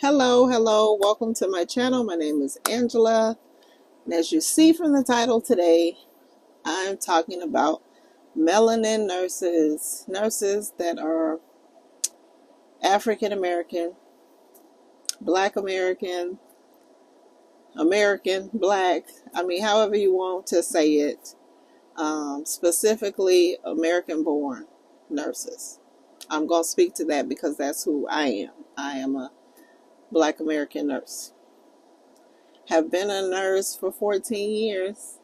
Hello, welcome to my channel. My name is Angela, and as you see from the title today, I'm talking about melanin nurses that are African American, Black American, American, Black, however you want to say it, specifically American born nurses. I'm going to speak to that because that's who I am. I am a Black American nurse. Have been a nurse for 14 years,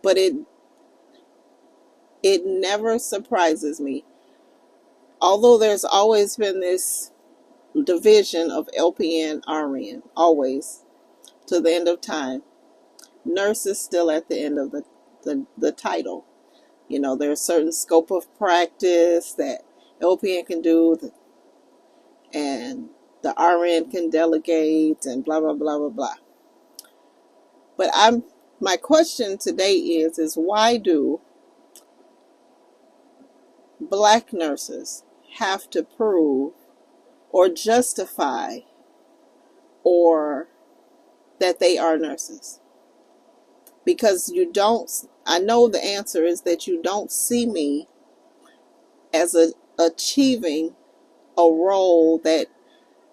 but it never surprises me. Although there's always been this division of LPN, RN, always to the end of time. Nurse is still at the end of the title. You know, there's a certain scope of practice that LPN can do, and the RN can delegate, and blah blah blah blah blah. But my question today is why do Black nurses have to prove or justify or that they are nurses? Because I know the answer is that you don't see me as achieving a role that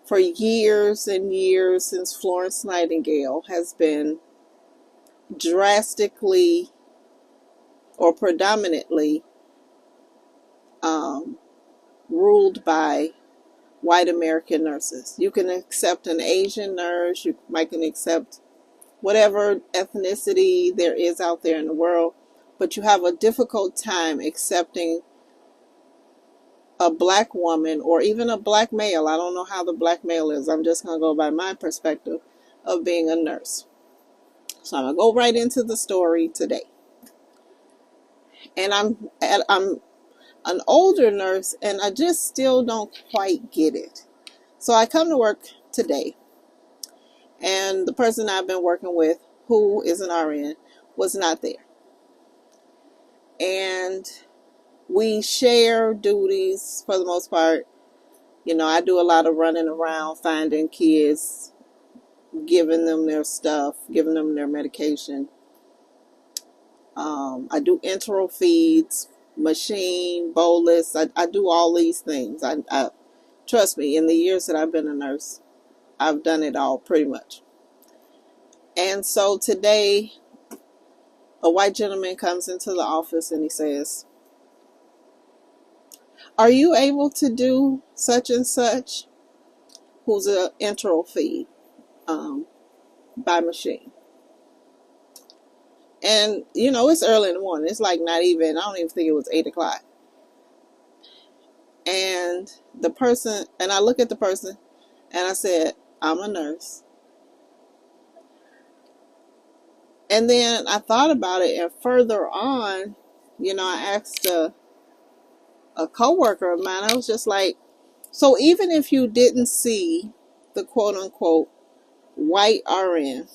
for years and years since Florence Nightingale has been drastically or predominantly ruled by white American nurses. You can accept an Asian nurse, you might can accept whatever ethnicity there is out there in the world, but you have a difficult time accepting a Black woman or even a Black male. I don't know how the Black male is. I'm just going to go by my perspective of being a nurse. So I'm going to go right into the story today. And I'm an older nurse, and I just still don't quite get it. So I come to work today, and the person I've been working with, who is an RN, was not there. And we share duties for the most part. You know, I do a lot of running around, finding kids, giving them their stuff, giving them their medication. I do enteral feeds, machine, bolus. I do all these things. I trust me, in the years that I've been a nurse, I've done it all pretty much. And so today, a white gentleman comes into the office and he says, "Are you able to do such and such?" Who's an enteral feed by machine. And, you know, it's early in the morning. It's like I don't even think it was 8 o'clock. And I look at the person and I said, "I'm a nurse." And then I thought about it, and further on, you know, I asked a coworker of mine, I was just like, so even if you didn't see the quote unquote white RN,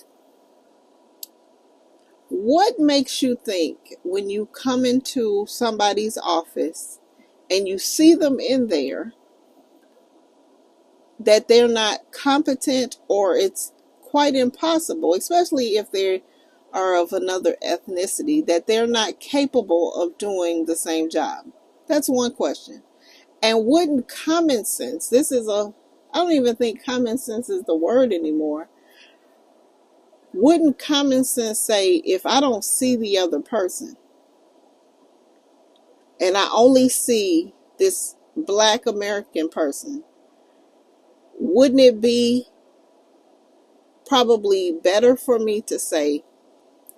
what makes you think when you come into somebody's office and you see them in there that they're not competent, or it's quite impossible, especially if they are of another ethnicity, that they're not capable of doing the same job? That's one question. And wouldn't common sense, I don't even think common sense is the word anymore. Wouldn't common sense say, if I don't see the other person and I only see this Black American person, wouldn't it be probably better for me to say,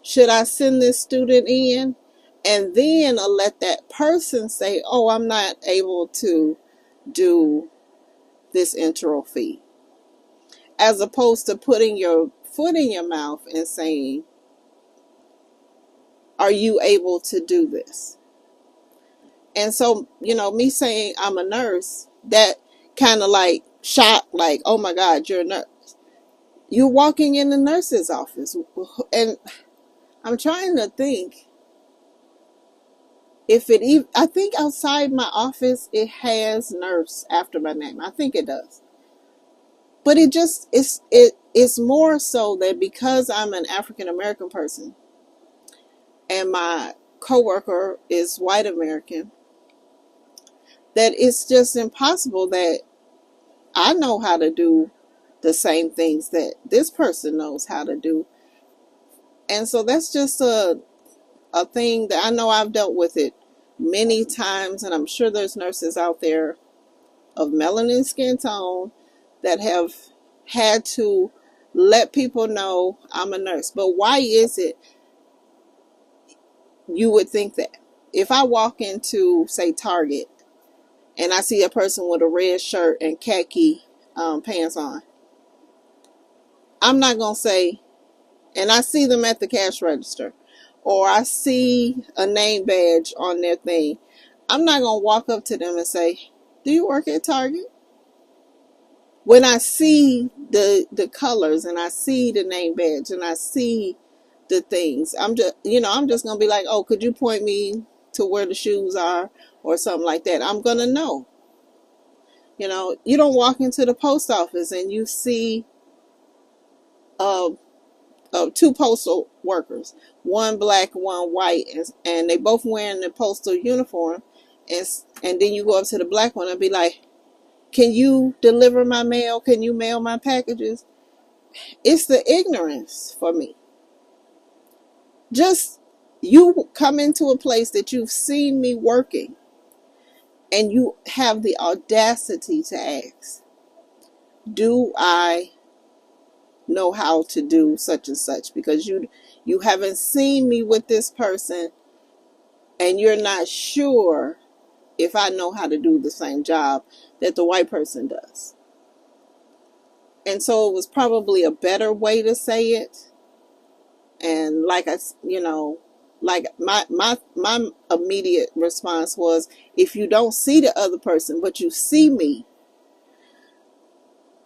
should I send this student in? And then let that person say, oh, I'm not able to do this enteral feed. As opposed to putting your foot in your mouth and saying, are you able to do this? And so, you know, me saying I'm a nurse, that kind of like shocked, like, oh my God, you're a nurse. You're walking in the nurse's office. And I'm trying to think I think outside my office, it has nurse after my name. I think it does. But it's more so that because I'm an African American person and my coworker is white American, that it's just impossible that I know how to do the same things that this person knows how to do. And so that's just a thing that I know I've dealt with it many times, and I'm sure there's nurses out there of melanin skin tone that have had to let people know I'm a nurse. But why is it you would think that? If I walk into, say, Target, and I see a person with a red shirt and khaki pants on, I'm not going to say, and I see them at the cash register, or I see a name badge on their thing, I'm not going to walk up to them and say, do you work at Target? When I see the colors and I see the name badge and I see the things, I'm just going to be like, oh, could you point me to where the shoes are or something like that? I'm going to know. You don't walk into the post office and you see two postal workers, one black, one white, and they both wearing the postal uniform, and then you go up to the black one and be like, can you deliver my mail? Can you mail my packages? It's the ignorance for me. Just you come into a place that you've seen me working and you have the audacity to ask, do I know how to do such and such? Because you haven't seen me with this person and you're not sure if I know how to do the same job that the white person does. And so it was probably a better way to say it. And like like my immediate response was, if you don't see the other person, but you see me,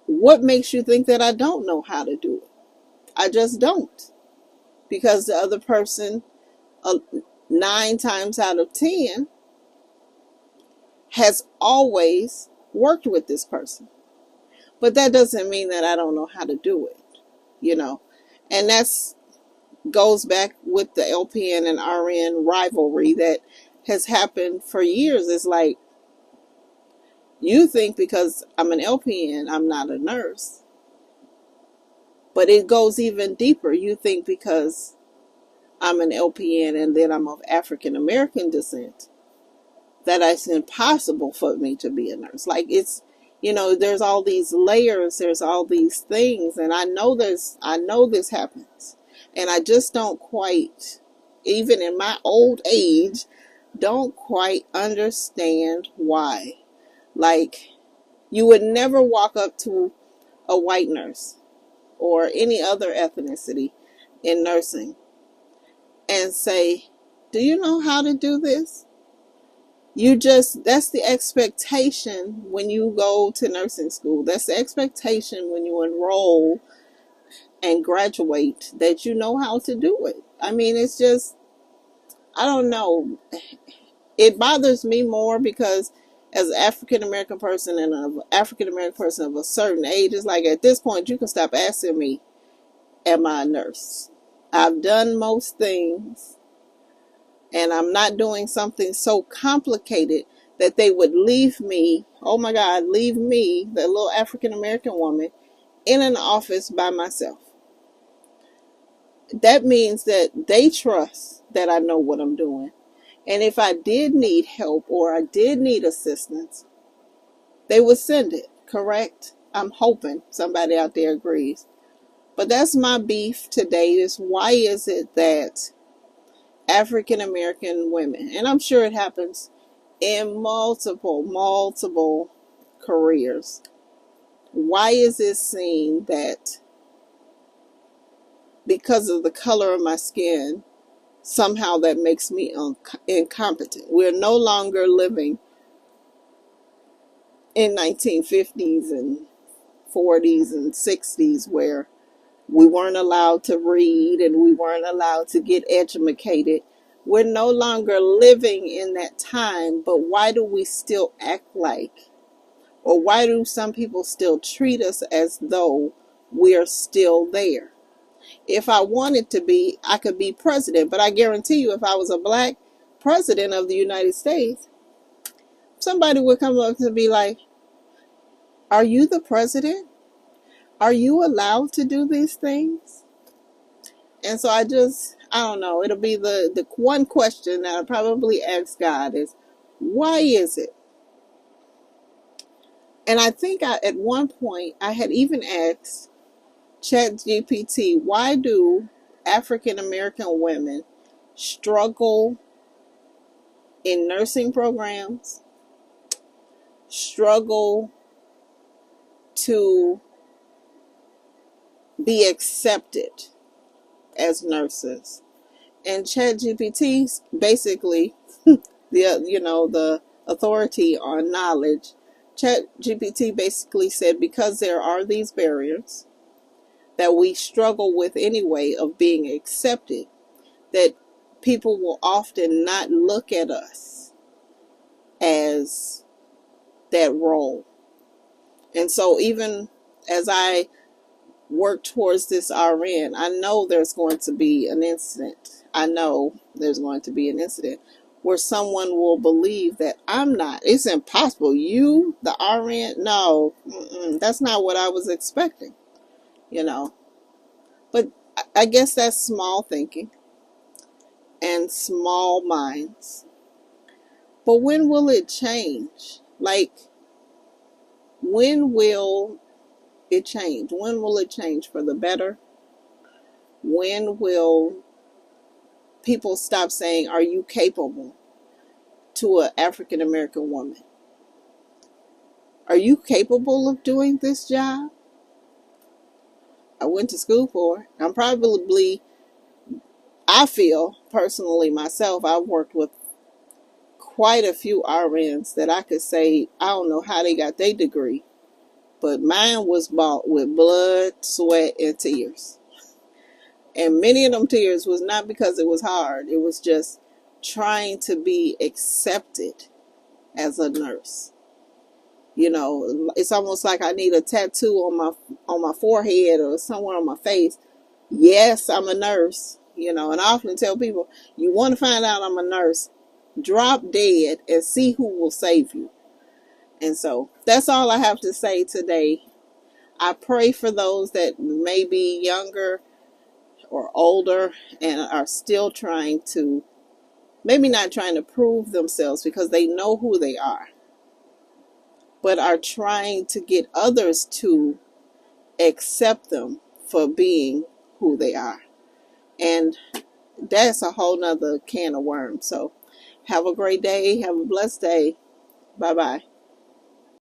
what makes you think that I don't know how to do it? I just don't. Because the other person, 9 times out of 10, has always worked with this person. But that doesn't mean that I don't know how to do it, And that's goes back with the LPN and RN rivalry that has happened for years. It's like, you think because I'm an LPN, I'm not a nurse. But it goes even deeper. You think because I'm an LPN and then I'm of African American descent, that it's impossible for me to be a nurse. Like there's all these layers, there's all these things, and I know this happens. And I just don't quite, even in my old age, don't quite understand why. Like, you would never walk up to a white nurse or any other ethnicity in nursing and say, do you know how to do this? That's the expectation when you go to nursing school. That's the expectation when you enroll and graduate, that you know how to do it. I mean, it's just, I don't know. It bothers me more because as an African American person and an African American person of a certain age, it's like, at this point, you can stop asking me, am I a nurse? I've done most things, and I'm not doing something so complicated that they would leave me, oh my God, leave me, the little African American woman, in an office by myself. That means that they trust that I know what I'm doing. And if I did need help or I did need assistance, they would send it, correct? I'm hoping somebody out there agrees. But that's my beef today, is why is it that African American women, and I'm sure it happens in multiple careers, why is it seen that because of the color of my skin, somehow that makes me incompetent? We're no longer living in 1950s and 40s and 60s where we weren't allowed to read and we weren't allowed to get educated. We're no longer living in that time, but why do we still act like, Or why do some people still treat us as though we're still there? If I wanted to be, I could be president, but I guarantee you, if I was a black president of the United States, somebody would come up to be like, are you the president? Are you allowed to do these things? And so I don't know. It'll be the one question that I probably ask God is, why is it? And I think at one point I had even asked ChatGPT, why do African American women struggle in nursing programs, struggle to be accepted as nurses? And ChatGPT, basically, the authority on knowledge, ChatGPT basically said because there are these barriers that we struggle with anyway of being accepted, that people will often not look at us as that role. And so even as I work towards this RN, I know there's going to be an incident. I know there's going to be an incident where someone will believe that I'm not. It's impossible. You, the RN? No, that's not what I was expecting, you know. But I guess that's small thinking and small minds. But when will it change? Like, when will it change? When will it change for the better? When will people stop saying, are you capable, to an African American woman? Are you capable of doing this job? I went to school for it. I feel personally myself, I've worked with quite a few RNs that I could say, I don't know how they got their degree, but mine was bought with blood, sweat, and tears. And many of them tears was not because it was hard. It was just trying to be accepted as a nurse. You know, it's almost like I need a tattoo on my forehead or somewhere on my face. Yes, I'm a nurse. You know, and I often tell people, you want to find out I'm a nurse, drop dead and see who will save you. And so that's all I have to say today. I pray for those that may be younger or older and are still trying to, maybe not trying to prove themselves because they know who they are, but are trying to get others to accept them for being who they are. And that's a whole nother can of worms. So have a great day. Have a blessed day. Bye-bye.